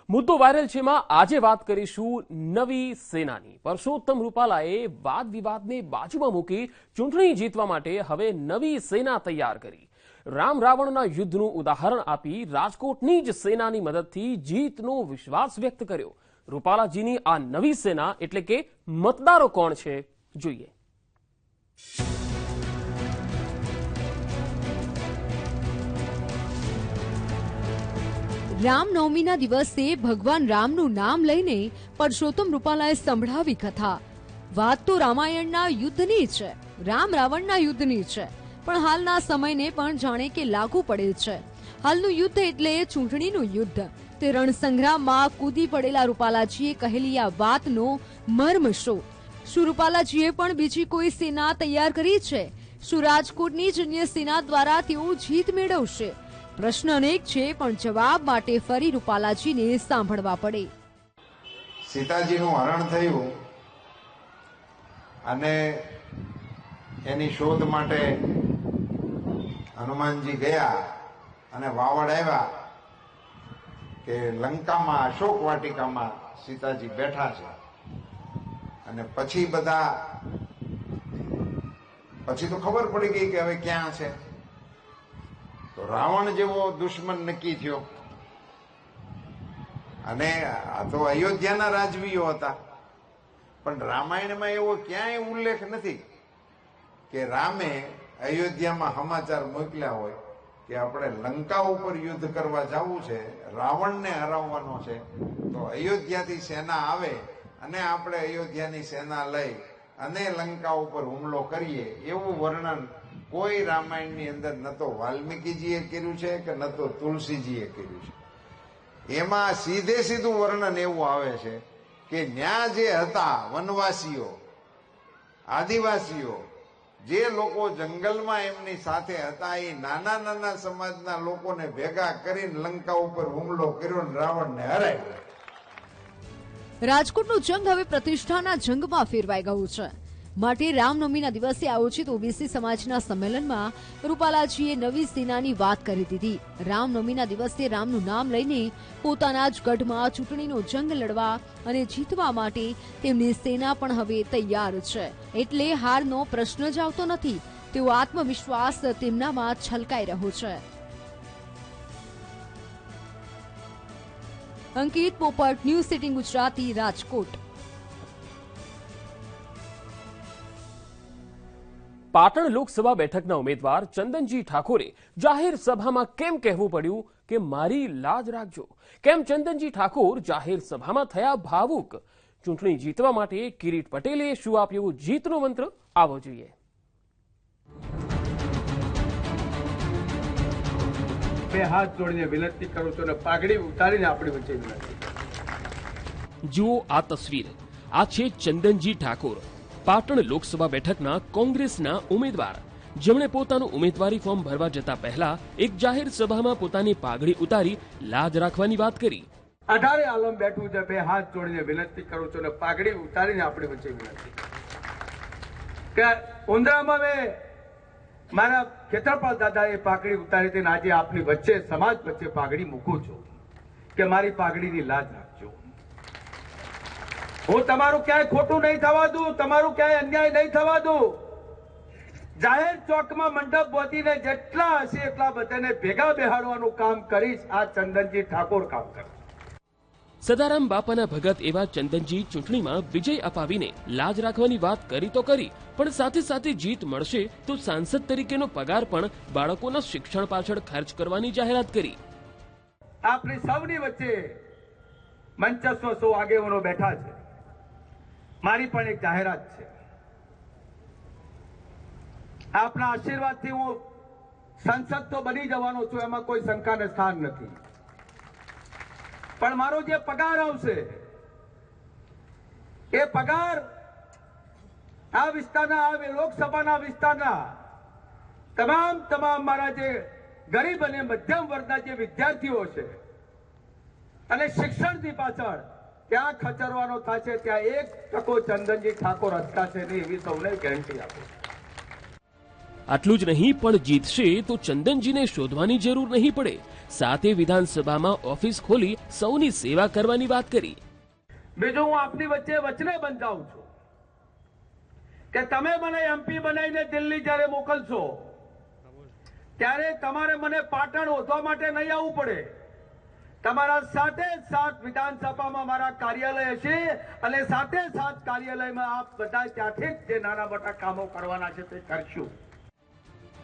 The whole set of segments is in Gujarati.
મુદ્દો વાયરલ છે માં આજે વાત કરીશું નવી સેનાની। પરસોત્તમ રૂપાલાએ વાદ વિવાદને બાજુમાં મૂકી ચૂંટણી જીતવા માટે હવે નવી સેના તૈયાર કરી। રામ રાવણના યુદ્ધનું ઉદાહરણ આપી રાજકોટની જ સેનાની મદદથી જીતનો વિશ્વાસ વ્યક્ત કર્યો। રૂપાલાજીની આ નવી સેના એટલે કે મતદારો કોણ છે જોઈએ। રામનવમીના દિવસે ભગવાન રામનું નામ લઈને પરસોત્તમ રૂપાલાએ સંભળાવી કથા। વાત તો રામાયણના યુદ્ધની છે, રામ રાવણના યુદ્ધની છે, પણ હાલના સમયને પણ જાણે કે લાગુ પડેલ છે। હાલનું યુદ્ધ એટલે ચૂંટણીનું યુદ્ધ। તે રણસંગ્રામમાં કૂદી પડેલા રૂપાલાજીએ કહેલી આ વાતનો મર્મ શું? શું રૂપાલાજીએ પણ બીજી કોઈ સેના તૈયાર કરી છે? શું રાજકોટની જ અન્ય સેના દ્વારા તેઓ જીત મેળવશે? પ્રશ્ન અનેક છે, પણ જવાબ માટે ફરી રૂપાલાજીને સાંભળવા પડે। સીતાજીનું હરણ થયું અને એની શોધ માટે હનુમાનજી ગયા અને વાવડ આવ્યા કે લંકામાં અશોક વાટિકામાં સીતાજી બેઠા છે। અને પછી તો ખબર પડી ગઈ કે હવે ક્યાં છે। તો રાવણ જેવો દુશ્મન નક્કી થયો અને આ તો અયોધ્યાના રાજવીઓ હતા, પણ રામાયણમાં એવો ક્યાંય ઉલ્લેખ નથી કે રામે અયોધ્યામાં સમાચાર મોકલ્યા હોય કે આપણે લંકા ઉપર યુદ્ધ કરવા જવું છે, રાવણને હરાવવાનો છે, તો અયોધ્યાથી સેના આવે અને આપણે અયોધ્યાની સેના લઈ અને લંકા ઉપર હુમલો કરીએ એવું વર્ણન કોઈ રામાયણની અંદર ન તો વાલ્મીકીજીએ કર્યું છે કે ન તો તુલસીજીએ કર્યું છે। એમાં સીધે સીધું વર્ણન એવું આવે છે કે ન્યા જે હતા વનવાસીઓ, આદિવાસીઓ, જે લોકો જંગલમાં એમની સાથે હતા, એ નાના નાના સમાજના લોકોને ભેગા કરીને લંકા ઉપર હુમલો કર્યો અને રાવણને હરાવ્યો। રાજકોટનો જંગ હવે પ્રતિષ્ઠાના જંગમાં ફેરવાઈ ગયું છે। માટે રામનવમીના દિવસે આયોજિત ઓબીસી સમાજના સંમેલનમાં રૂપાલાજીએ નવી સેનાની વાત કરી દીધી। રામનવમીના દિવસે રામનું નામ લઈને પોતાના જ ગઢમાં ચૂંટણીનો જંગ લડવા અને જીતવા માટે તેમની સેના પણ હવે તૈયાર છે। એટલે હારનો પ્રશ્ન જ આવતો નથી, તેવો આત્મવિશ્વાસ તેમનામાં છલકાઈ રહ્યો છે। અંકિત પોપટ, ન્યૂઝ 18 ગુજરાતી, રાજકોટ। પાટણ લોકસભા બેઠકના ઉમેદવાર ચંદનજી ઠાકોરે જાહેર સભામાં કેમ કહેવું પડ્યું કે મારી લાજ રાખજો? કેમ ચંદનજી ઠાકોર જાહેર સભામાં થયા ભાવુક? ચૂંટણી જીતવા માટે કિરીટ પટેલે શું આપ્યું જીતનો મંત્ર? આવો જોઈએ। બે હાથ જોડીને વિનંતી કરું છું અને પાઘડી ઉતારીને આપણી વચ્ચે વિનંતી। જુઓ આ તસવીર, આ છે ચંદનજી ઠાકોર, પાટણ લોકસભા બેઠકના કોંગ્રેસના ઉમેદવાર, જેમણે પોતાનું ઉમેદવારી ફોર્મ ભરવા જતા પહેલા એક જાહેર સભામાં પોતાની પાઘડી ઉતારી લાજ રાખવાની વાત કરી। 18 આલમ બેઠું છે, બે હાથ જોડીને વિનંતી કરું છું અને પાઘડી ઉતારીને આપણી વચ્ચે વિનંતી કે ઉંદરામાં મેં મારા ખેતરપાલ દાદાએ પાઘડી ઉતારી હતી, આજે આપની વચ્ચે સમાજ વચ્ચે પાઘડી મૂકું છું કે મારી પાઘડીની લાજ રાખજો। હું તમારું ક્યાંય ખોટું નહીં થવા દઉં, તમારું ક્યાંય અન્યાય નહીં થવા દઉં। જાહેર ચોકમાં મંડપ બોધીને જેટલા હશે એટલા બધાને ભેગા બેહાડવાનું કામ કરીશ। આ ચંદનજી ઠાકોર કામ કરે। સદારામ બાપાના ભગત એવા ચંદનજી ચૂંટણીમાં વિજય અપાવીને લાજ રાખવાની વાત કરી તો કરી, પણ સાથે સાથે જીત મળશે તો સાંસદ તરીકેનો પગાર પણ બાળકોના શિક્ષણ પાછળ ખર્ચ કરવાની જાહેરાત કરી। આપણી સૌની વચ્ચે મંચસ્વ સૌ આગેવાનો બેઠા છે। મારી પણ એક જાહેરાત છે, આપના આશીર્વાદથી હું સંસદ તો બની જવાનો છું, એમાં કોઈ શંકાને સ્થાન નથી, પણ મારો જે પગાર આવશે એ પગાર આ વિસ્તારના, આ લોકસભાના વિસ્તારના તમામ મારા જે ગરીબ અને મધ્યમ વર્ગના જે વિદ્યાર્થીઓ છે અને શિક્ષણની પાછળ ત્યાં ખચરવાનો થશે, ત્યાં 1% ચંદનજી ઠાકોર અટકાશે નહીં, એવી સૌને ગેરંટી આપું। આટલું જ નહીં, પણ જીતશે તો ચંદનજીને શોધવાની જરૂર નહીં પડે। સાથે વિધાનસભામાં ઓફિસ ખોલી સૌની સેવા કરવાની વાત કરી. બીજું હું આપની વચ્ચે વચને બંધાવું છું કે તમે મને એમપી બનાવીને દિલ્હી જ્યારે મોકલશો ત્યારે તમારે મને પાટણ ઓઢવા માટે નહીં આવવું પડે. તમારા સાથે સાથ વિધાનસભામાં મારા કાર્યાલય હશે અને સાથે સાથ કાર્યાલયમાં આપ બધા ત્યાંથી જ જે નાના મોટા કામો કરવાના છે તે કરશું.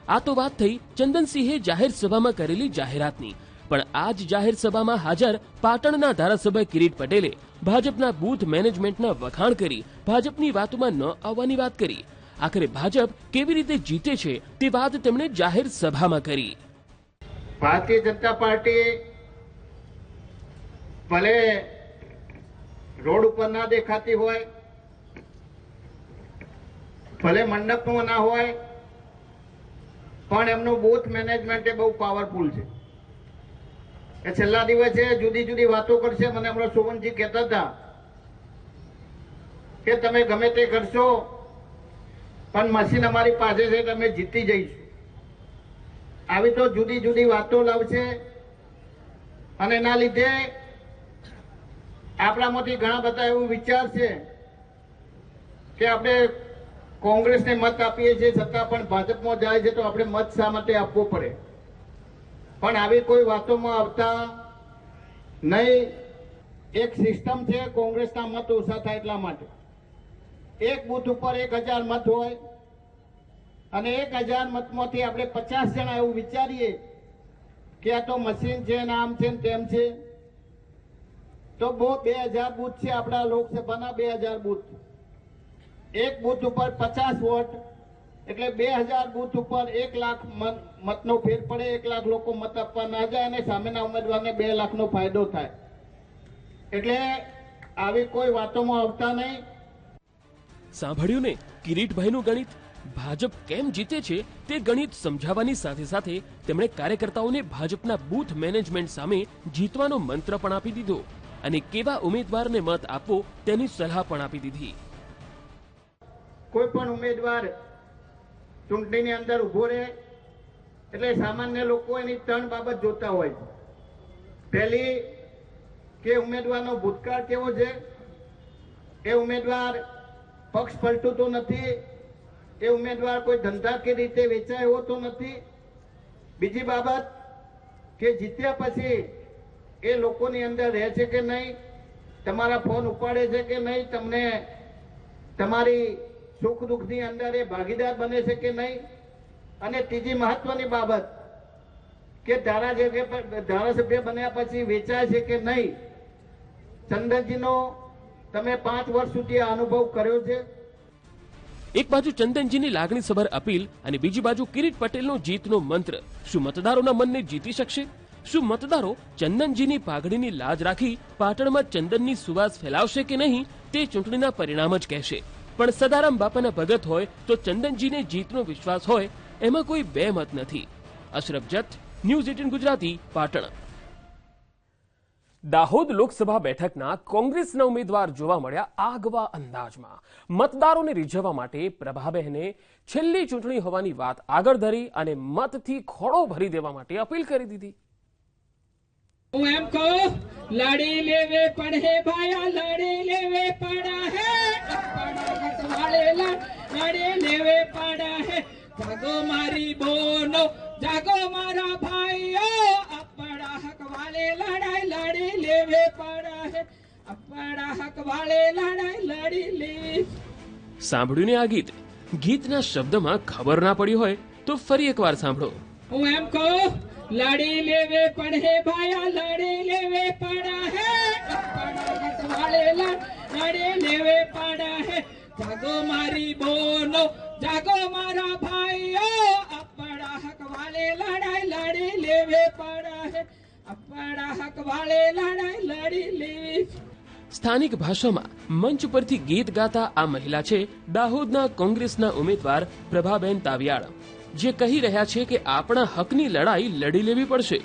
આ તો વાત થઈ ચંદનસિંહે જાહેર સભામાં કરેલી જાહેરાતની. પણ આ જ જાહેર સભામાં હાજર પાટણના ધારાસભ્ય કિરીટ પટેલે ભાજપના બૂથ મેનેજમેન્ટના વખાણ કરી ભાજપની વાતોમાં ન આવવાની વાત કરી. આખરે ભાજપ કેવી રીતે જીતે છે તે વાત તેમણે જાહેર સભામાં કરી. ભારતીય જનતા પાર્ટી ભલે રોડ ઉપર ના દેખાતી હોય, ભલે મંડપમાં ના હોય, પણ એમનું બૂથ મેનેજમેન્ટ બહુ પાવરફુલ છે. એ છેલ્લા દિવસે જુદી જુદી વાતો કરશે. મને હમણાં સોવનજી કહેતા હતા કે તમે ગમે તે કરશો પણ મશીન અમારી પાસે છે, તમે જીતી જઈશું. આવી તો જુદી જુદી વાતો લાવશે અને એના લીધે આપણામાંથી ઘણા બધા એવું વિચાર છે કે આપણે કોંગ્રેસને મત આપીએ છીએ છતાં પણ ભાજપમાં જાય છે તો આપણે મત શા માટે આપવો પડે. પણ આવી કોઈ વાતોમાં આવતા નહીં. એક સિસ્ટમ છે, કોંગ્રેસના મત ઓછા થાય એટલા માટે એક બૂથ ઉપર 1000 મત હોય અને 1000 મતમાંથી આપણે 50 જણા એવું વિચારીએ કે આ તો મશીન છે ને આમ છે ને તેમ છે, તો 2000 બૂથ છે આપણા લોકસભાના 2000 બૂથ. એક બૂથ ઉપર 50 વોટ એટલે 2000 બૂથ ઉપર 1 લાખ મતનો ફેર પડે. 1 લાખ લોકો મત આપવા ના જાય અને સામેના ઉમેદવારને 2 લાખનો ફાયદો થાય. એટલે આવી કોઈ વાતોમાં આવતા નહીં. સાંભળ્યું ને કિરીટભાઈનું ગણિત. ભાજપ કેમ જીતે છે તે ગણિત સમજાવવાની સાથે સાથે તેમણે કાર્યકર્તાઓને ભાજપના બૂથ મેનેજમેન્ટ સામે જીતવાનો મંત્ર પણ આપી દીધો અને કેવા ઉમેદવારને મત આપવો તેની સલાહ પણ આપી દીધી. કોઈ પણ ઉમેદવાર ચૂંટણીની અંદર ઉભો રહે એટલે સામાન્ય લોકો એની 3 બાબત જોતા હોય છે. પહેલી કે ઉમેદવારનો ભૂતકાળ કેવો છે, એ ઉમેદવાર પક્ષ પલટું તો નથી, એ ઉમેદવાર કોઈ ધંધાકીય રીતે વેચાય એવો તો નથી. બીજી બાબત કે જીત્યા પછી એ લોકોની અંદર રહે છે કે નહીં, તમારા ફોન ઉપાડે છે કે નહીં, તમને તમારી સુખ દુઃખની અંદર એ ભાગીદાર બને છે કે નહીં. અને ત્રીજી મહત્વની બાબત કે ધારાસભ્ય બન્યા પછી વેચાય છે કે નહીં. ચંદનજીનો તમે 5 વર્ષ સુધી આ અનુભવ કર્યો છે. એક બાજુ ચંદનજીની લાગણીસભર અપીલ અને બીજી બાજુ કિરીટ પટેલનો જીતનો મંત્ર. શું મતદારોના મનને જીતી શકશે? શું મતદારો ચંદનજીની પાઘડીની લાજ રાખી પાટણમાં ચંદનની સુવાસ ફેલાવશે કે નહીં તે ચૂંટણીના પરિણામ જ કહેશે. પણ સદારામ બાપાના ભગત હોય તો ચંદનજીને જીતનો વિશ્વાસ હોય એમાં કોઈ બે મત નથી. અશરફ જત, ન્યૂઝ 18 ગુજરાતી, પાટણ. દાહોદ લોકસભા બેઠકના કોંગ્રેસના ઉમેદવાર જોવા મળ્યા આગવા અંદાજમાં. મતદારોને રીઝવવા માટે પ્રભાબહેને છેલ્લી ચૂંટણી હોવાની વાત આગળ ધરી અને મતથી ખોળો ભરી દેવા માટે અપીલ કરી દીધી. હું એમ કહું, લડી લેવે પડે ભાયા, લડી લેવે પડા હે, લડી લેવે પડા હે. જાગો મારી બોનો, જાગો મારા ભાઈઓ, આપણા હક વાલે લડાઈ લડી લેવે પડા હે, આપણા હક વાલે લડાઈ લડી લે. સાંભળ્યું ને આ ગીત? ગીતના શબ્દમાં ખબર ના પડી હોય તો ફરી એકવાર સાંભળો. હું એમ કહું, લડી લેવે પડે ભાયા, લડી લેવે પડા હે, આપણા હક વાલે લડી લેવે પડા હે. જાગો મારી બોનો, જાગો મારા ભાઈઓ, આપણા હક વાલે લડાઈ લડી લેવે પડા હે, આપણા હક વાલે લડાઈ લડી લે. સ્થાનિક ભાષામાં મંચ પરથી ગીત ગાતા આ મહિલા છે દાહોદના કોંગ્રેસના ઉમેદવાર પ્રભાબેન તાવિયાડ, જે કહી રહ્યા છે કે આપણા હકની લડાઈ લડી લેવી પડશે.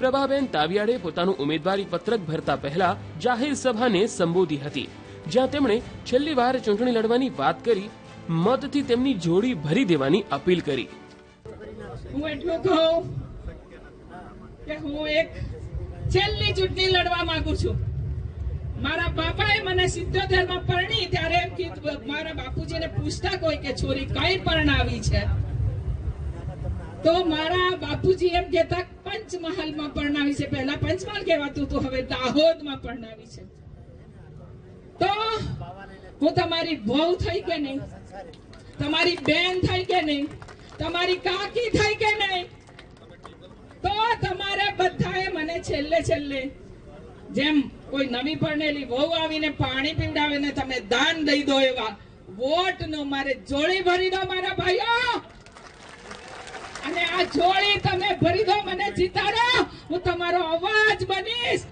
પ્રભાબેન તાવિયાડે પોતાનું ઉમેદવારી પત્રક ભરતા પહેલા જાહેર સભાને સંબોધી હતી, જ્યાં તેમણે છેલ્લી વાર ચૂંટણી લડવાની વાત કરી, મતથી તેમની જોડી ભરી દેવાની અપીલ કરી. હું એટલું કહું કે હું એક છેલ્લી ચૂંટણી લડવા માંગુ છું. મારા બાપાએ મને 77 માં પરણી ત્યારે એમ કીધું, મારા બાપુજીને પૂછતા કોઈ કે છોરી કઈ પરણાવી છે, તો મારા બાપુજી એમ કહેતા પંચમહાલમાં પરણાવી છે. પહેલા પંચમહાલ કહેવાતું હતું, હવે દાહોદમાં પરણાવી છે. તો હું તમારી વહુ થઈ કે નહીં, તમારી બેન થઈ કે નહીં, તમારી કાકી થઈ કે નહીં, તો તમારે બધાએ મને છેલ્લે જેમ કોઈ નવી પરણેલી વહુ આવીને પાણી પીવડાવે ને તમે દાન દઈ દો એવા વોટનો મારે જોડી ભરી દો મારા ભાઈઓ, અને આ જોડી તમે ભરી દો, મને જીતાડો, હું તમારો અવાજ બનીશ.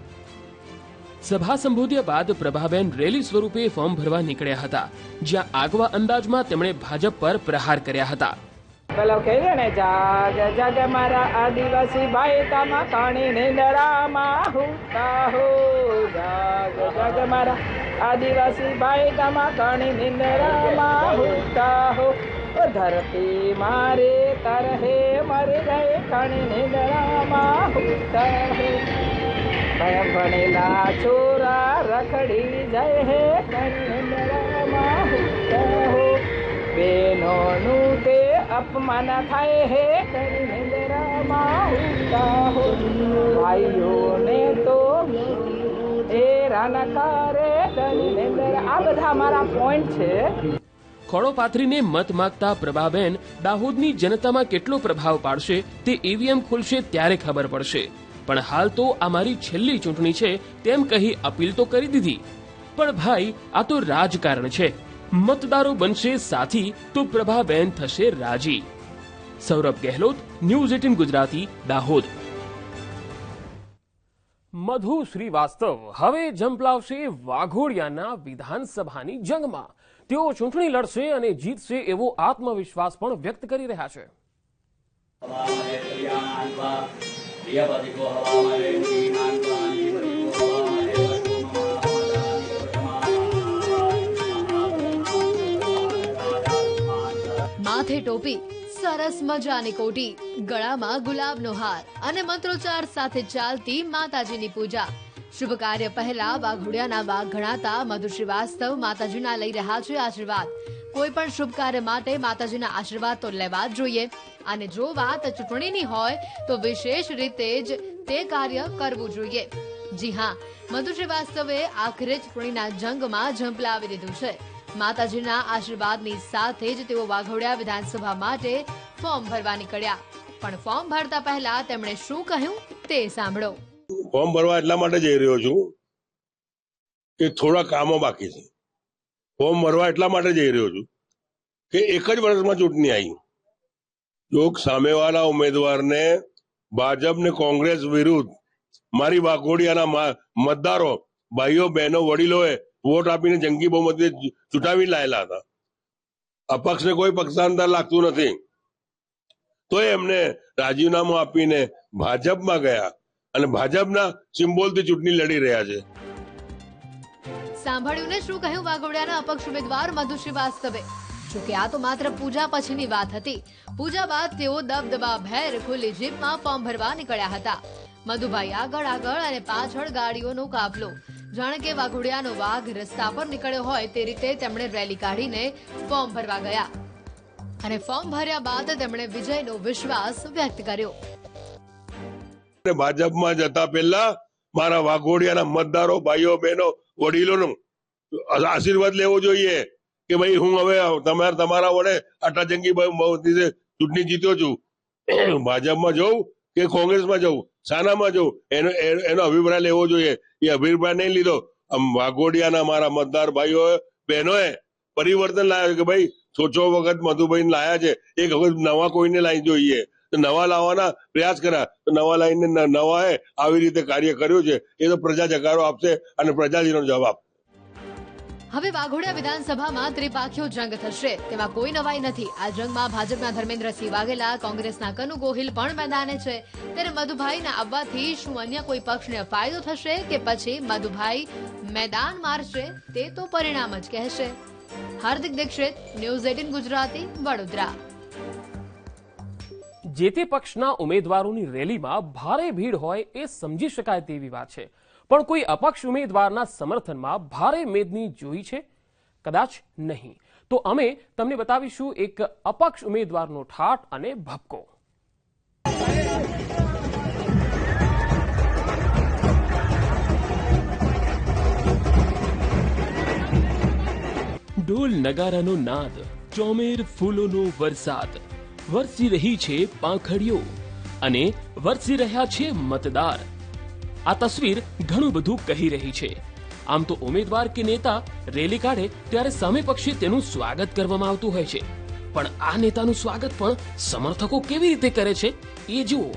સભા સંબોધ્યા બાદ પ્રભાબેન રેલી સ્વરૂપે ફોર્મ ભરવા નીકળ્યા હતા, જ્યાં આગવા અંદાજમાં તેમણે ભાજપ પર પ્રહાર કર્યા હતા. પેલો કહે ને, જાગ જાગ મારા આદિવાસી ભાઈ તામા કાણી નિંદરામાં હુતા હો, જાગ જાગ મારા આદિવાસી ભાઈ તામા કાણી નિંદરામાં હુતા હો, ધરતી મારે તરહે મરી ગઈ કાણી નિંદરામાં હુતા હો, ભણેલા છોરા રખડી જાય હે કાણી નિંદરામાં હુતા હો, બેનોનું તે અપમાન થાય હે કરી નિંદરામાં હુતા હો, ભાઈઓને તો હેરાન કરે કરી નિંદર. આ બધા મારા પોઈન્ટ છે. ખોળો પાથરીને મત માંગતા પ્રભાબેન દાહોદની જનતામાં કેટલો પ્રભાવ પાડશે તે ઈવીએમ ખુલશે ત્યારે ખબર પડશે. પણ હાલ તો આ મારી છેલ્લી ચૂંટણી છે તેમ કહી અપીલ તો કરી દીધી. પણ ભાઈ, આ તો રાજકારણ છે. મતદારો બનશે સાથી તો પ્રભાબેન થશે રાજી. સૌરભ ગેહલોત, ન્યૂઝ 18 ગુજરાતી, દાહોદ. મધુ શ્રીવાસ્તવ હવે ઝંપલાવશે વાઘોડિયાના વિધાનસભાની જંગમાં. તેઓ ચૂંટણી લડશે અને જીતશે એવો આત્મવિશ્વાસ પણ વ્યક્ત કરી રહ્યા છે. માથે ટોપી, સરસ મજાની કોટી, ગળામાં ગુલાબનો હાર અને મંત્રોચ્ચાર સાથે ચાલતી માતાજીની પૂજા. શુભ કાર્ય પહેલા વાઘોડિયાના વાઘ ગણાતા મધુ શ્રીવાસ્તવ માતાજીના લઈ રહ્યા છે આશીર્વાદ. કોઈ પણ શુભ કાર્ય માટે માતાજીના આશીર્વાદ તો લેવા જ જોઈએ, અને જો વાત ચૂંટણીની હોય તો વિશેષ રીતે જ તે કાર્ય કરવું જોઈએ. જી હા, મધુ શ્રીવાસ્તવે આખરે ચૂંટણીના જંગમાં ઝંપલાવી દીધું છે. માતાજીના આશીર્વાદની સાથે જ તેઓ વાઘોડિયા વિધાનસભા માટે ફોર્મ ભરવા નીકળ્યા. પણ ફોર્મ ભરતા પહેલા તેમણે શું કહ્યું તે સાંભળો. ફોર્મ ભરવા એટલા માટે જઈ રહ્યો છું કે થોડા કામો બાકી છે. ફોર્મ ભરવા એટલા માટે જઈ રહ્યો છું કે એક જ વર્ષમાં ચૂંટણી આવી. જો સામેવાળા ઉમેદવારને ભાજપ ને કોંગ્રેસ વિરુદ્ધ મારી વાઘોડિયાના મતદારો, ભાઈઓ, બહેનો, વડીલોએ વોટ આપીને જંગી બહુમતીએ ચૂંટાવી લાયેલા હતા. અપક્ષને કોઈ પક્ષાંતર લાગતું નથી, તો એમને રાજીનામું આપીને ભાજપમાં ગયા અને ભાજપના સિમ્બોલથી ચૂંટણી લડી રહ્યા છે. સાંભળ્યું ને શું કહ્યું વાઘોડિયાના અપક્ષ ઉમેદવાર મધુ શ્રીવાસ્તવે. જોકે આ તો માત્ર પૂજા પછીની વાત હતી. પૂજા બાદ તેઓ દબદબા ભેર ખુલ્લી જીપમાં ફોર્મ ભરવા નીકળ્યા હતા. મધુભાઈ આગળ અને પાછળ ગાડીઓનો કાફલો. જાણે કે વાઘોડિયાનો વાઘ રસ્તા પર નીકળ્યો હોય તે રીતે તેમણે રેલી કાઢીને ફોર્મ ભરવા ગયા, અને ફોર્મ ભર્યા બાદ તેમણે વિજયનો વિશ્વાસ વ્યક્ત કર્યો. ભાજપમાં જતા પહેલા મારા વાઘોડિયાના મતદારો, ભાઈઓ, બહેનો, વડીલોનો આશીર્વાદ લેવો જોઈએ કે ભાઈ હું હવે તમારા વડે આટલા જંગી બહુમતીથી ચૂંટણી જીત્યો છું. ભાજપમાં જવું કે કોંગ્રેસમાં જવું, સાનામાં જવું, એનો અભિપ્રાય લેવો જોઈએ. એ અભિપ્રાય નહીં લીધો. વાઘોડિયાના મારા મતદાર ભાઈઓ બહેનોએ પરિવર્તન લાવ્યો કે ભાઈ 6 વખત મધુભાઈ લાયા છે, એક વખત નવા કોઈને લાવી જોઈએ. નવા લાવવાના પ્રયાસ કર્યા, તો નવા લાવીને નવાએ આવી રીતે કાર્ય કર્યું છે. એ તો પ્રજા જકારો આપશે અને પ્રજાજીનો જવાબ. હવે વાઘોડિયા વિધાનસભામાં ત્રિપાખીઓ જંગ થશે, તેમાં કોઈ નવાઈ નથી. આ જંગમાં ભાજપના ધર્મેન્દ્રસિંહ વાઘેલા, કોંગ્રેસના કનુ ગોહિલ પણ મેદાને છે. ત્યારે મધુભાઈના આવવાથી શું અન્ય કોઈ પક્ષને ફાયદો થશે કે પછી મધુભાઈ મેદાન મારશે, તે તો પરિણામ જ કહેશે. હાર્દિક દીક્ષિત, ન્યૂઝ 18 ગુજરાતી, વડોદરા. જે તે પક્ષના ઉમેદવારોની રેલીમાં ભારે ભીડ હોય એ સમજી શકાય તેવી વાત છે, પણ કોઈ અપક્ષ ઉમેદવારના સમર્થનમાં ભારે મેદની જોઈ છે? કદાચ નહીં. તો અમે તમને બતાવીશું એક અપક્ષ ઉમેદવારનો ઠાઠ અને ભપકો. ઢોલ નગારાનો નાદ, ચોમેર ફૂલોનો વરસાદ, વરસી રહી છે પાંખડીઓ અને વરસી રહ્યા છે મતદાર. આ તસવીર ઘણું બધું કહી રહી છે. આમ તો ઉમેદવાર કે નેતા રેલી કાઢે ત્યારે સામે પક્ષે તેનું સ્વાગત કરવામાં આવતું હોય છે, પણ આ નેતાનું સ્વાગત પણ સમર્થકો કેવી રીતે કરે છે એ જુઓ.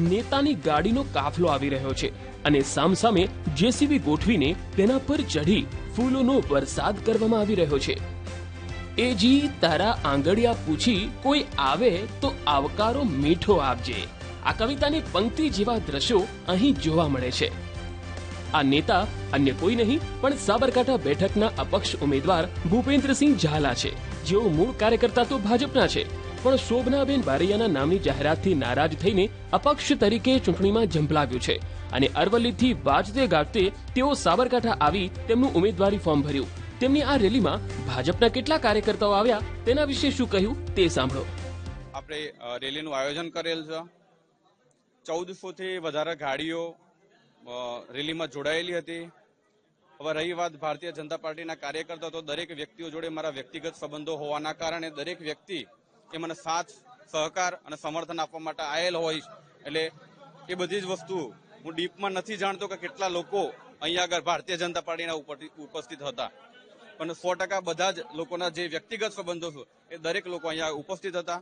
નેતાની ગાડીનો કાફલો આવી રહ્યો છે અને સામસામે જેસીબી ગોઠવીને તેના પર ચઢી ફૂલોનો વરસાદ કરવામાં આવી રહ્યો છે. એજી તારા આંગળિયા પૂછી કોઈ આવે તો આવકારો મીઠો આપજે. આ કવિતાની પંક્તિ જેવા દ્રશ્યો અહીં જોવા મળે છે. આ નેતા અન્ય કોઈ નહીં પણ સાબરકાંઠા બેઠકના અપક્ષ ઉમેદવાર ભૂપેન્દ્રસિંહ ઝાલા છે, જેઓ મૂળ કાર્યકર્તા તો ભાજપના છે, પણ શોભનાબેન બારૈયાના નામની જાહેરાતથી નારાજ થઈને અપક્ષ તરીકે ચૂંટણીમાં ઝંપલાવ્યું છે અને અરવલ્લીથી વાજતે ગાજતે તેઓ સાબરકાંઠા આવી તેમનું ઉમેદવારી ફોર્મ ભર્યું. તેમની આ રેલીમાં ભાજપના કેટલા કાર્યકર્તાઓ આવ્યા તેના વિશે શું કહ્યું તે સાંભળો. આપણે રેલીનું આયોજન કરેલ છે. 1400 થી વધારે ગાડીઓ રેલીમાં જોડાયેલી હતી. હવે રહી વાત ભારતીય જનતા પાર્ટીના કાર્યકર્તા, તો દરેક વ્યક્તિઓ જોડે મારા વ્યક્તિગત સંબંધો હોવાના કારણે દરેક વ્યક્તિ એ મને સાથ સહકાર અને સમર્થન આપવા માટે આવેલ હોય, એટલે એ બધી જ વસ્તુ હું ડીપમાં નથી જાણતો કે કેટલા લોકો અહીંયા આગળ ભારતીય જનતા પાર્ટીના ઉપસ્થિત હતા, પણ 100% બધા જ લોકોના જે વ્યક્તિગત સંબંધો છે એ દરેક લોકો અહીંયા ઉપસ્થિત હતા.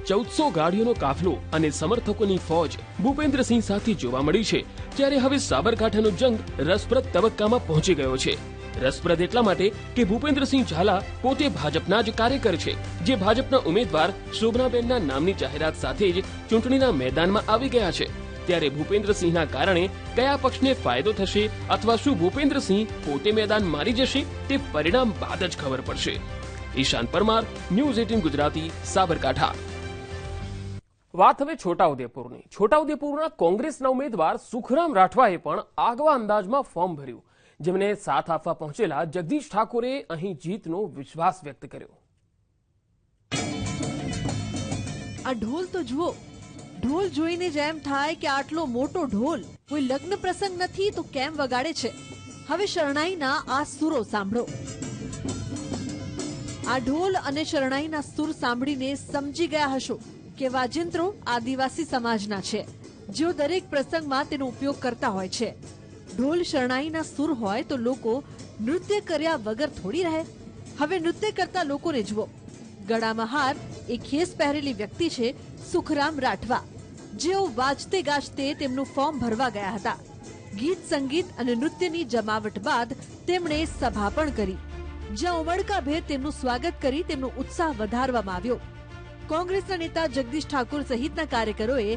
1400 ગાડીઓનો કાફલો અને સમર્થકોની ફોજ ભૂપેન્દ્રસિંહ સાથે જોવા મળી છે, ત્યારે હવે સાબરકાંઠાનો જંગ રસપ્રદ તબક્કામાં પહોંચી ગયો છે. રસપ્રદ એટલા માટે કે ભૂપેન્દ્રસિંહ ઝાલા પોતે ભાજપના જ કાર્યકર છે, જે ભાજપના ઉમેદવાર શોભનાબેનના નામની જાહેરાત સાથે જ ચૂંટણીના મેદાનમાં આવી ગયા છે. ત્યારે ભૂપેન્દ્રસિંહના કારણે કયા પક્ષને ફાયદો થશે અથવા શું ભૂપેન્દ્રસિંહ પોતે મેદાન મારી જશે તે પરિણામ બાદ જ ખબર પડશે. ઈશાન પરમાર, ન્યૂઝ 18 ગુજરાતી, સાબરકાંઠા. વાત હવે છોટાઉદેપુરની. છોટાઉદેપુરના કોંગ્રેસના ઉમેદવાર સુખરામ રાઠવાએ પણ આગવા અંદાજમાં ફોર્મ ભર્યું, જેમને સાથ આપવા પહોંચેલા જગદીશ ઠાકોરે અહીં જીતનો વિશ્વાસ વ્યક્ત કર્યો. આ ઢોલ તો જુઓ. ઢોલ જોઈને જ એમ થાય કે આટલો મોટો ઢોલ કોઈ લગ્ન પ્રસંગ નથી તો કેમ વગાડે છે. હવે શરણાઈના આ સુરો સાંભળો. આ ઢોલ અને શરણાઈના સુર સાંભળીને સમજી ગયા હશો કે વાજિંત્રો આદિવાસી સમાજના છે, જેઓ દરેક પ્રસંગમાં તેનો ઉપયોગ કરતા હોય છે. ઢોલ શરણાઈના સુર હોય તો લોકો નૃત્ય કર્યા વગર થોડી રહે. હવે નૃત્ય કરતા લોકોને જુઓ. ગળામાં હાર એ ખેસ પહેરેલી વ્યક્તિ છે સુખરામ રાઠવા, જેઓ વાજતે ગાજતે તેમનું ફોર્મ ભરવા ગયા હતા. ગીત સંગીત અને નૃત્યની જમાવટ બાદ તેમણે સભા પણ કરી, જ્યાં ઉમળકાભેર તેમનું સ્વાગત કરી તેમનો ઉત્સાહ વધારવામાં આવ્યો. કોંગ્રેસના નેતા જગદીશ ઠાકોર સહિતના કાર્યકરોએ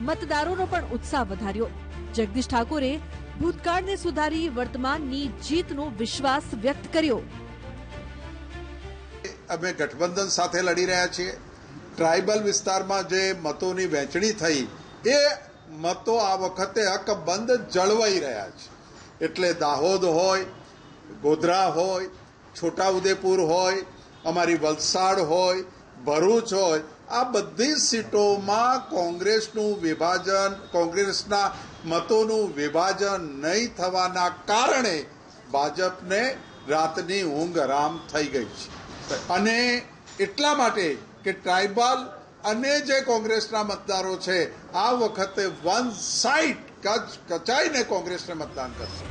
મતદારોનો પણ ઉત્સાહ વધાર્યો. જગદીશ ઠાકોરે ભૂતકાળને સુધારી વર્તમાનની જીતનો વિશ્વાસ વ્યક્ત કર્યો. અમે ગઠબંધન સાથે લડી રહ્યા છીએ. ટ્રાઇબલ વિસ્તારમાં જે મતોની વહેંચણી થઈ એ મતો આ વખતે હકબંધ જળવાઈ રહ્યા છે. એટલે દાહોદ હોય, ગોધરા હોય, છોટાઉદેપુર હોય, અમારી વલસાડ હોય, ભરૂચ હોય, આ બધી સીટોમાં કોંગ્રેસનું વિભાજન, કોંગ્રેસના મતોનું વિભાજન નહીં થવાના કારણે ભાજપને રાતની ઊંઘ હરામ થઈ ગઈ છે. અને એટલા માટે કે ટ્રાઇબલ અને જે કોંગ્રેસના મતદારો છે આ વખતે વન સાઇડ કચાઈને કોંગ્રેસને મતદાન કરશે.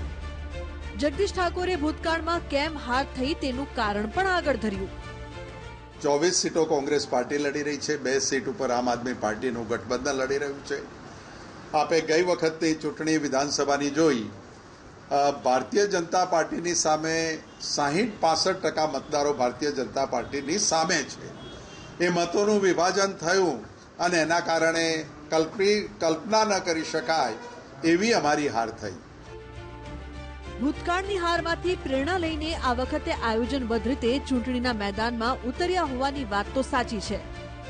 જગદીશ ઠાકોરે ભૂતકાળમાં કેમ હાર થઈ તેનું કારણ પણ આગળ ધર્યું. 24 સીટો કોંગ્રેસ પાર્ટી લડી રહી છે, 2 સીટ ઉપર આમ આદમી પાર્ટીનું ગઠબંધન લડી રહ્યું છે. આપે ગઈ વખતની ચૂંટણી વિધાનસભાની જોઈ. ભારતીય જનતા પાર્ટીની સામે 60-65% મતદારો ભારતીય જનતા પાર્ટીની સામે છે. એ મતોનું વિભાજન થયું અને એના કારણે કલ્પના ન કરી શકાય એવી અમારી હાર થઈ. ભૂતકાળની હારમાંથી પ્રેરણા લઈને આ વખતે આયોજનબદ્ધ રીતે ચૂંટણીના મેદાનમાં ઉતર્યા હોવાની વાત તો સાચી છે,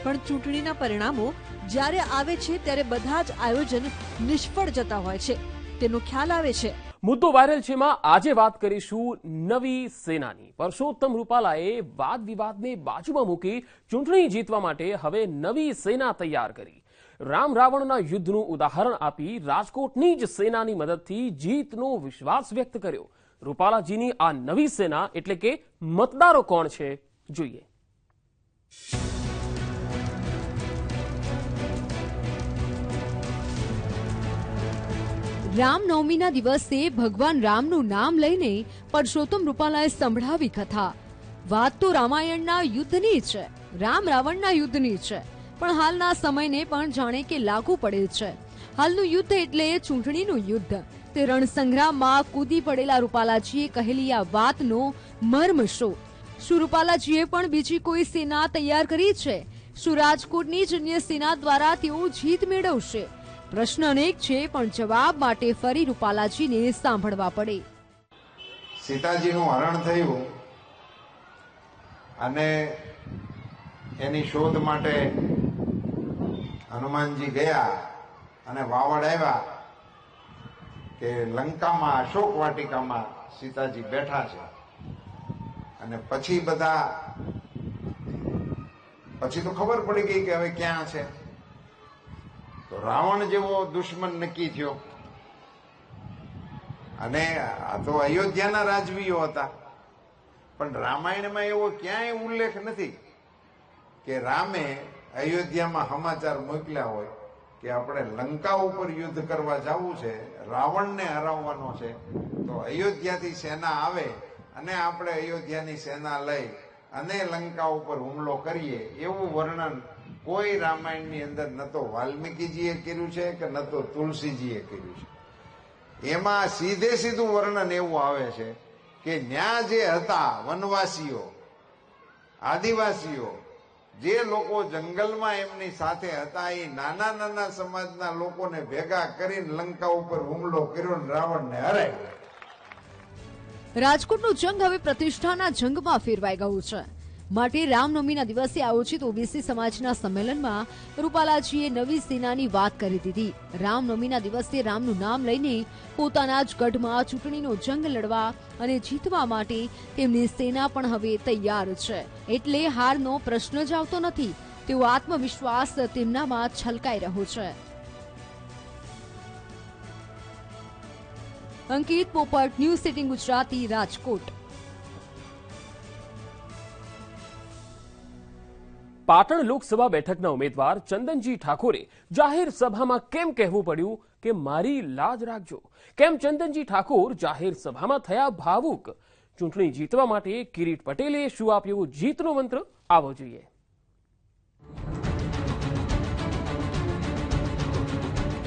પણ ચૂંટણીના પરિણામો જ્યારે આવે છે ત્યારે બધા જ આયોજન નિષ્ફળ જતા હોય છે તેનો ખ્યાલ આવે છે. મુદ્દો વાયરલ છે માં આજે વાત કરીશું નવી સેનાની. પરસોત્તમ રૂપાલાએ વાદ વિવાદને બાજુમાં મૂકી ચૂંટણી જીતવા માટે હવે નવી સેના તૈયાર કરી. રામ રાવણના યુદ્ધનું ઉદાહરણ આપી રાજકોટની જ સેનાની મદદથી જીતનો વિશ્વાસ વ્યક્ત કર્યો. રૂપાલાજીની આ નવી સેના એટલે કે મતદારો કોણ છે જોઈએ. રામનવમીના દિવસે ભગવાન રામનું નામ લઈને પરસોત્તમ રૂપાલાએ સંભળાવી કથા. વાત તો રામાયણના યુદ્ધની છે, રામ રાવણના યુદ્ધની છે, પણ હાલના સમયને પણ જાણે કે લાગુ પડેલ છે. હાલનું યુદ્ધ એટલે ચૂંટણીનું યુદ્ધ. તે રણસંગ્રામમાં કૂદી પડેલા રૂપાલાજીએ કહેલી આ વાતનો મર્મ શું? શું રૂપાલાજીએ પણ બીજી કોઈ સેના તૈયાર કરી છે? શું રાજકોટની જ અન્ય સેના દ્વારા તેઓ જીત મેળવશે? પ્રશ્ન અનેક છે, પણ જવાબ માટે ફરી રૂપાલાજીને સાંભળવા પડે. સીતાજીનું હરણ થયું અને એની શોધ માટે હનુમાનજી ગયા અને વાવડ આવ્યા કે લંકામાં અશોક વાટિકામાં સીતાજી બેઠા છે. અને પછી તો ખબર પડી ગઈ કે હવે ક્યાં છે. તો રાવણ જેવો દુશ્મન નક્કી થયો. અને આ તો અયોધ્યાના રાજવીઓ હતા, પણ રામાયણમાં એવો ક્યાંય ઉલ્લેખ નથી કે રામે અયોધ્યામાં સમાચાર મોકલ્યા હોય કે આપણે લંકા ઉપર યુદ્ધ કરવા જવું છે, રાવણને હરાવવાનો છે, તો અયોધ્યાથી સેના આવે અને આપણે અયોધ્યાની સેના લઈ અને લંકા ઉપર હુમલો કરીએ એવું વર્ણન કોઈ રામાયણની અંદર ન તો વાલ્મીકીજીએ કર્યું છે કે ન તો તુલસીજીએ કર્યું છે. એમાં સીધું વર્ણન એવું આવે છે કે ન્યા જે હતા વનવાસીઓ, આદિવાસીઓ, જે લોકો જંગલમાં એમની સાથે હતા, એ નાના નાના સમાજના લોકોને ભેગા કરીને લંકા ઉપર હુમલો કર્યો અને રાવણને હરાવ્યો. રાજકોટનું જંગ હવે પ્રતિષ્ઠાના જંગમાં ફેરવાઈ ગયું છે. માટે રામનવમીના દિવસે આયોજિત ઓબીસી સમાજના સંમેલનમાં રૂપાલાજીએ નવી સેનાની વાત કરી દીધી. રામનવમીના દિવસે રામનું નામ લઈને પોતાના જ ગઢમાં ચૂંટણીનો જંગ લડવા અને જીતવા માટે તેમની સેના પણ હવે તૈયાર છે. એટલે હારનો પ્રશ્ન જ આવતો નથી તેવો આત્મવિશ્વાસ તેમનામાં છલકાઈ રહ્યો છે. અંકિત પોપટ, ન્યૂઝ 18 ગુજરાતી, રાજકોટ. પાટણ લોકસભા બેઠકના ઉમેદવાર ચંદનજી ઠાકોરે જાહેર સભામાં કેમ કહેવું પડ્યું કે મારી લાજ રાખજો? કેમ ચંદનજી ઠાકોર જાહેર સભામાં થયા ભાવુક? ચૂંટણી જીતવા માટે કિરીટ પટેલે શું આપ્યું જીતનો મંત્ર? આવો જોઈએ.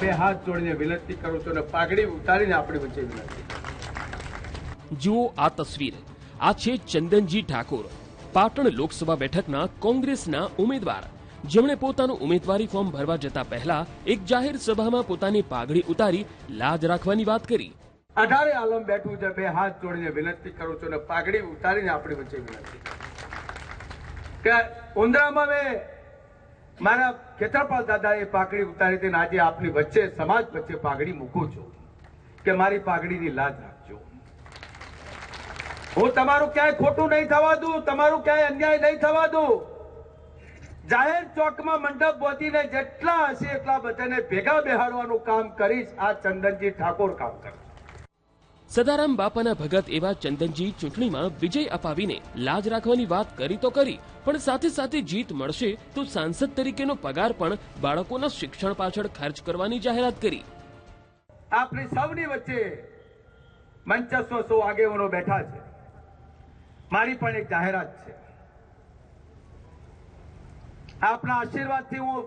બે હાથ જોડીને વિનંતી કરું છું અને પાઘડી ઉતારીને આપણી વચ્ચે વિનંતી. જુઓ આ તસવીર. આ છે ચંદનજી ઠાકોર, પાટણ લોકસભા બેઠકના કોંગ્રેસના ઉમેદવાર, જેમણે પોતાનું ઉમેદવારી ફોર્મ ભરવા જતા પહેલા એક જાહેર સભામાં પોતાની પાઘડી ઉતારી લાજ રાખવાની વાત કરી. 18 આલમ બેઠું છે. બે હાથ જોડીને વિનંતી કરું છું અને પાઘડી ઉતારીને આપણી વચ્ચે વિનંતી કે ઉંદરામાં મેં મારા ખેતરપાલ દાદાએ પાઘડી ઉતારી હતી. આજે આપની વચ્ચે સમાજ વચ્ચે પાઘડી મૂકું છું કે મારી પાઘડીની લાજ રાખજો. હું તમારું ક્યાંય ખોટું નહીં થવા દઉં, તમારું ક્યાંય અન્યાય નહીં થવા દઉં. જાહેર ચોકમાં મંડપ બોધીને જેટલા હશે એટલા બધાને ભેગા બેહાડવાનું કામ કરીશ. આ ચંદનજી ઠાકોર કામ કરે. સદારામ બાપાના ભગત એવા ચંદનજી ચૂંટણીમાં વિજય અપાવીને લાજ રાખવાની વાત કરી તો કરી, પણ સાથે સાથે જીત મળશે તો સાંસદ તરીકેનો પગાર પણ બાળકોના શિક્ષણ પાછળ ખર્ચ કરવાની જાહેરાત કરી. આપણી સૌની વચ્ચે મંચસ્વ સૌ આગેવાનો બેઠા છે. મારી પણ એક જાહેરાત છે. આપના આશીર્વાદથી હું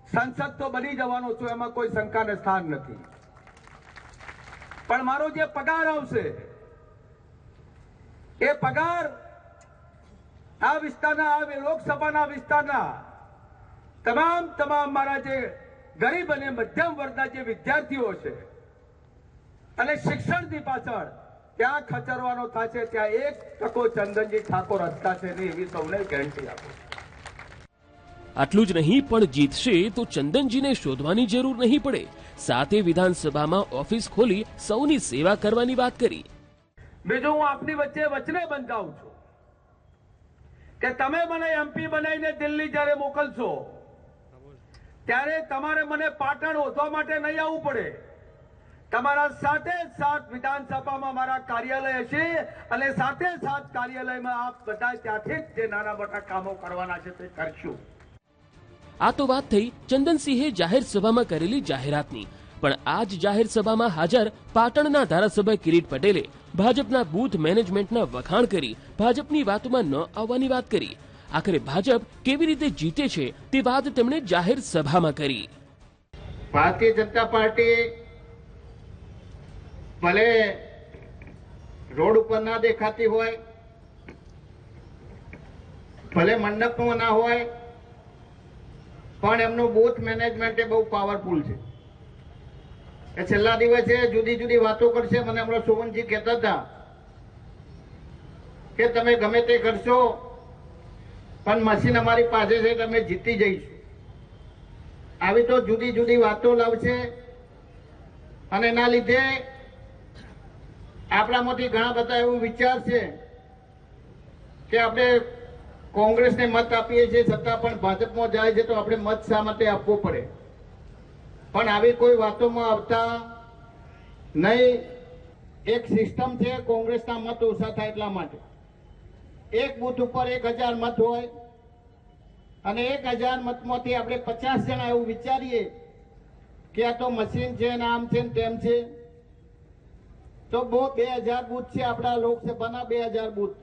સંસદ તો બની જવાનો છું, એમાં કોઈ શંકાને સ્થાન નથી. પણ મારો જે પગાર આવશે એ પગાર આ વિસ્તારના, આ લોકસભાના વિસ્તારના તમામ મારા જે ગરીબ અને મધ્યમ વર્ગના જે વિદ્યાર્થીઓ છે અને શિક્ષણની પાછળ ત્યાં ખચરવાનો થશે, ત્યાં 1% ચંદનજી ઠાકોર હસતા છે નહીં, એવી સૌને ગેરંટી આપો. આટલું જ નહીં, પણ જીતશે તો ચંદનજીને શોધવાની જરૂર નહીં પડે. સાથે વિધાનસભામાં ઓફિસ ખોલી સૌની સેવા કરવાની વાત કરી. બીજું હું આપની વચ્ચે વચને બંધાવું છું કે તમે મને એમપી બનાવીને દિલ્હી જ્યારે મોકલશો ત્યારે તમારે મને પાટણ ઓળખવા માટે નહીં આવવું પડે. તમારા સાથે સાથ વિધાનસભામાં મારા કાર્યાલય હશે અને સાથે સાથ કાર્યાલયમાં આપ બધા ત્યાંથી જ જે નાના મોટા કામો કરવાના છે તે કરશું. આ તો વાત થઈ ચંદનસિંહે જાહેર સભામાં કરેલી જાહેરાતની. પણ આ જ જાહેર સભામાં હાજર પાટણના ધારાસભ્ય કિરીટ પટેલે ભાજપના બૂથ મેનેજમેન્ટના વખાણ કરી ભાજપની વાતોમાં ન આવવાની વાત કરી. આખરે ભાજપ કેવી રીતે જીતે છે તે વાત તેમણે જાહેર સભામાં કરી. ભારતીય જનતા પાર્ટી ભલે રોડ ઉપર ના દેખાતી હોય, ભલે મંડપમાં ના હોય, પણ એમનું બૂથ મેનેજમેન્ટ બહુ પાવરફુલ છે. એ છેલ્લા દિવસે જુદી જુદી વાતો કરશે. મને હમણાં સોવનજી કહેતા હતા કે તમે ગમે તે કરશો પણ મશીન અમારી પાસે છે, તમે જીતી જઈશું. આવી તો જુદી જુદી વાતો લાવશે અને એના લીધે આપણામાંથી ઘણા બધા એવું વિચાર છે કે આપણે કોંગ્રેસને મત આપીએ છીએ છતાં પણ ભાજપમાં જાય છે તો આપણે મત શા માટે આપવો પડે. પણ આવી કોઈ વાતોમાં આવતા નહીં. એક સિસ્ટમ છે, કોંગ્રેસના મત ઓછા થાય એટલા માટે એક બૂથ ઉપર 1000 મત હોય અને 1000 મતમાંથી આપણે 50 જણા એવું વિચારીએ કે આ તો મશીન છે ને આમ છે ને તેમ છે, તો 2000 બૂથ છે આપણા લોકસભાના 2000 બૂથ.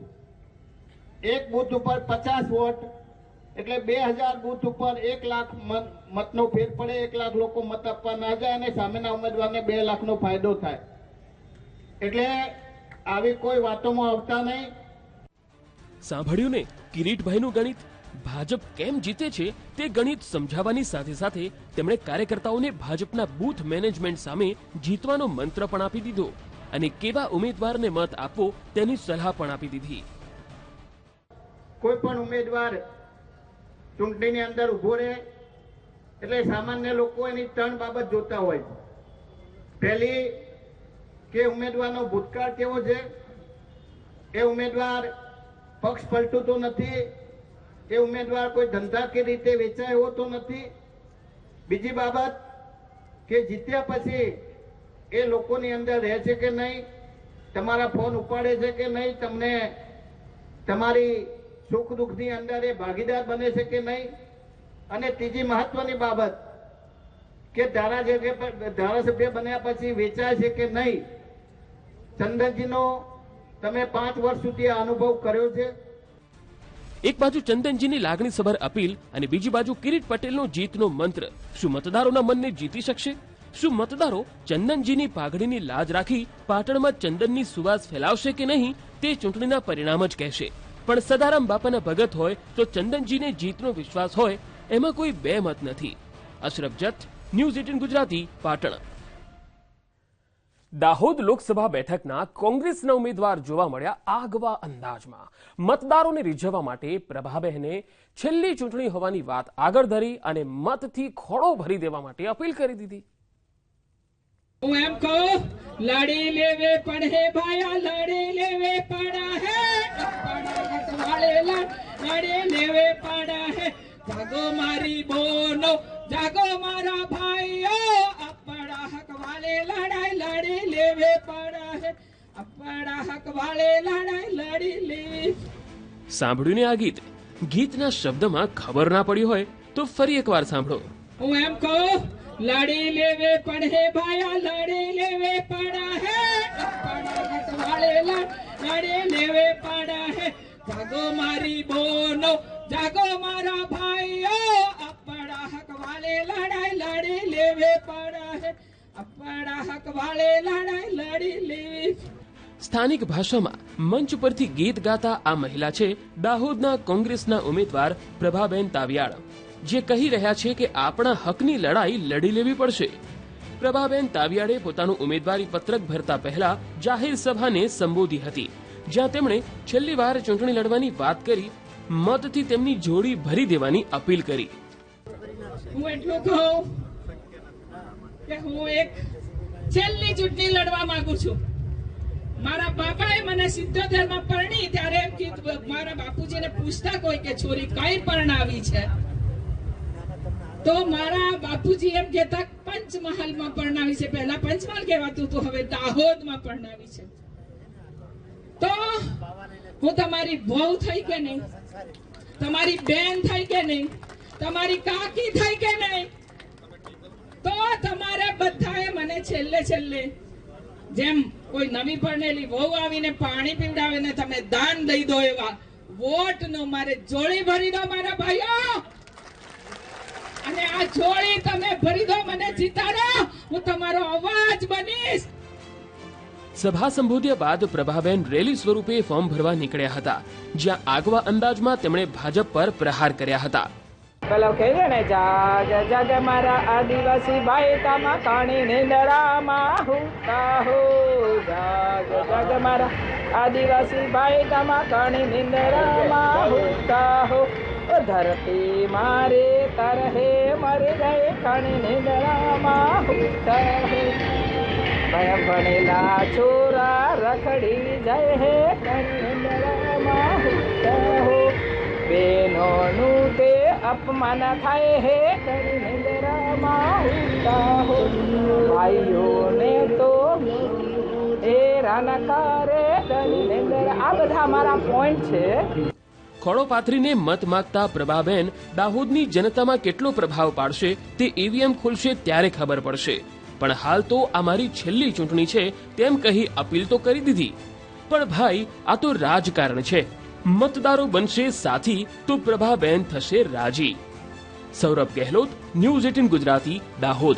એક બૂથ ઉપર 50 વોટ એટલે 2000 બૂથ ઉપર 1 લાખ મતનો ફેર પડે. 1 લાખ લોકો મત આપવા ના જાય અને સામેના ઉમેદવારને 2 લાખનો ફાયદો થાય. એટલે આવી કોઈ વાતોમાં આવતા નહીં. સાંભળ્યું ને કિરીટભાઈનું ગણિત? ભાજપ કેમ જીતે છે તે ગણિત સમજાવવાની સાથે સાથે તેમણે કાર્યકર્તાઓને ભાજપના બૂથ મેનેજમેન્ટ સામે જીતવાનો મંત્ર પણ આપી દીધો અને કેવા ઉમેદવારને મત આપવો તેની સલાહ પણ આપી દીધી. કોઈ પણ ઉમેદવાર ચૂંટણીની અંદર ઉભો રહે એટલે સામાન્ય લોકો એની 3 બાબત જોતા હોય છે. પહેલી કે ઉમેદવારનો ભૂતકાળ કેવો છે, એ ઉમેદવાર પક્ષ પલટું તો નથી, એ ઉમેદવાર કોઈ ધંધાકીય રીતે વેચાયો તો નથી. બીજી બાબત કે જીત્યા પછી એ લોકોની અંદર રહે છે કે નહીં, તમારા ફોન ઉપાડે છે કે નહીં, તમને તમારી સુખ દુઃખની અંદર એ ભાગીદાર બને છે કે નહીં. અને ત્રીજી મહત્વની બાબત કે ધારાસભ્ય બન્યા પછી વેચાય છે કે નહીં. ચંદનજીનો તમે 5 વર્ષ સુધી આ અનુભવ કર્યો છે. એક બાજુ ચંદનજીની લાગણીસભર અપીલ અને બીજી બાજુ કિરીટ પટેલનો જીતનો મંત્ર. શું મતદારોના મનને જીતી શકશે? શું મતદારો ચંદનજીની પાઘડીની લાજ રાખી પાટણમાં ચંદનની સુવાસ ફેલાવશે કે નહીં તે ચૂંટણીના પરિણામ જ કહેશે. પણ સદારામ બાપાના ભગત હોય તો ચંદનજીને જીતનો વિશ્વાસ હોય એમાં કોઈ બે મત નથી. અશરફ જત, ન્યૂઝ 18 ગુજરાતી, પાટણ. દાહોદ લોકસભા બેઠકના કોંગ્રેસના ઉમેદવાર જોવા મળ્યા આગવા અંદાજમાં. મતદારોને રીઝવવા માટે પ્રભાબહેને છેલ્લી ચૂંટણી હોવાની વાત આગળ ધરી અને મતથી ખોળો ભરી દેવા માટે અપીલ કરી દીધી. હું એમ કહું, લડી લેવે પડે ભાયા, લડી લેવે પડા હે, લડી લેવે પડા હે. જાગો મારી બોનો, જાગો મારા ભાઈઓ, આપણા હક વાલે લડાઈ લડી લેવે પડા હે, આપણા હક વાલે લડાઈ લડી લેવી. સાંભળ્યું ને આ ગીત? ગીતના શબ્દમાં ખબર ના પડી હોય તો ફરી એકવાર સાંભળો. હું એમ કહું, લડી લેવે પડે ભાયા, લડી લેવે પડા હે, આપણા હક વાલે લડી લેવે પડા હે. જાગો મારી બોનો, જાગો મારા ભાઈઓ, આપણા હક વાલે લડાઈ લડી લેવે પડા હે, આપણા હક વાલે લડાઈ લડી લેવી. સ્થાનિક ભાષામાં મંચ પરથી ગીત ગાતા આ મહિલા છે દાહોદના કોંગ્રેસના ઉમેદવાર પ્રભાબેન તાવિયાડ, જે કહી રહ્યા છે કે આપણા હકની લડાઈ લડી લેવી પડશે. પ્રભાબેન તાવિયાડે પોતાનું ઉમેદવારી પત્રક ભરતા પહેલા જાહેર સભાને સંબોધી હતી, જ્યાં તેમણે છેલ્લી વાર ચૂંટણી લડવાની વાત કરી મતથી તેમની જોડી ભરી દેવાની અપીલ કરી. હું એટલું કહું કે હું એક છેલ્લી ચૂંટણી લડવા માંગુ છું. મારા બાપાએ મને 77 માં પરણી ત્યારે એમ કીધું, મારા બાપુજીને પૂછતા કોઈ કે છોરી કઈ પરણાવી છે, તો મારા બાપુજી એમ કહેતા પંચમહાલમાં પરણાવી છે. પહેલા પંચમહાલ કહેવાતું હતું, હવે દાહોદમાં પરણાવી છે. તો હું તમારી વહુ થઈ કે નહીં, તમારી બેન થઈ કે નહીં, તમારી કાકી થઈ કે નહીં, તો તમારે બધાએ મને છેલ્લે જેમ કોઈ નવી પરણેલી વહુ આવીને પાણી પીવડાવે ને તમે દાન દઈ દો એવા વોટ નો મારે જોડી ભરી દો મારા ભાઈઓ, અને આ જોડી તમે ભરી દો, મને જીતાડો, હું તમારો અવાજ બનીશ. સભા સંબોધ્યા બાદ પ્રભાબેન રેલી સ્વરૂપે ફોર્મ ભરવા નીકળ્યા હતા, જ્યાં આગવા અંદાજમાં તેમણે ભાજપ પર પ્રહાર કર્યા હતા. પેલો કહે ને જાગ જાગ મારા આદિવાસી ભાઈ તામા કાણી નીંદડામાં હુંતા હો, જાગ જાગ મારા આદિવાસી ભાઈ તામા કાણી નીંદડામાં હુંતા હો, ધરતી મારે તરહે મરી ગઈ કાણી નીંદડામાં હુંતા હો, ભણેલા છોરા રખડી જાય હે કાણી નીંદડામાં હુંતા હો, બેનોનું તે અપમાન થાય હે કરી નિંદરામાં હુંતા હો, ભાઈઓને તો હેરાન કરે કરી નિંદર. આ બધા મારા પોઈન્ટ છે. ખોળો પાથરીને મત માંગતા પ્રભાબેન દાહોદની જનતામાં કેટલો પ્રભાવ પાડશે તે ઈવીએમ ખુલશે ત્યારે ખબર પડશે. પણ હાલ તો આ મારી છેલ્લી ચૂંટણી છે તેમ કહી અપીલ તો કરી દીધી. પણ ભાઈ, આ તો રાજકારણ છે. મતદારો બનશે સાથી તો પ્રભાબેન થશે રાજી. સૌરભ ગેહલોત, ન્યૂઝ 18 ગુજરાતી, દાહોદ.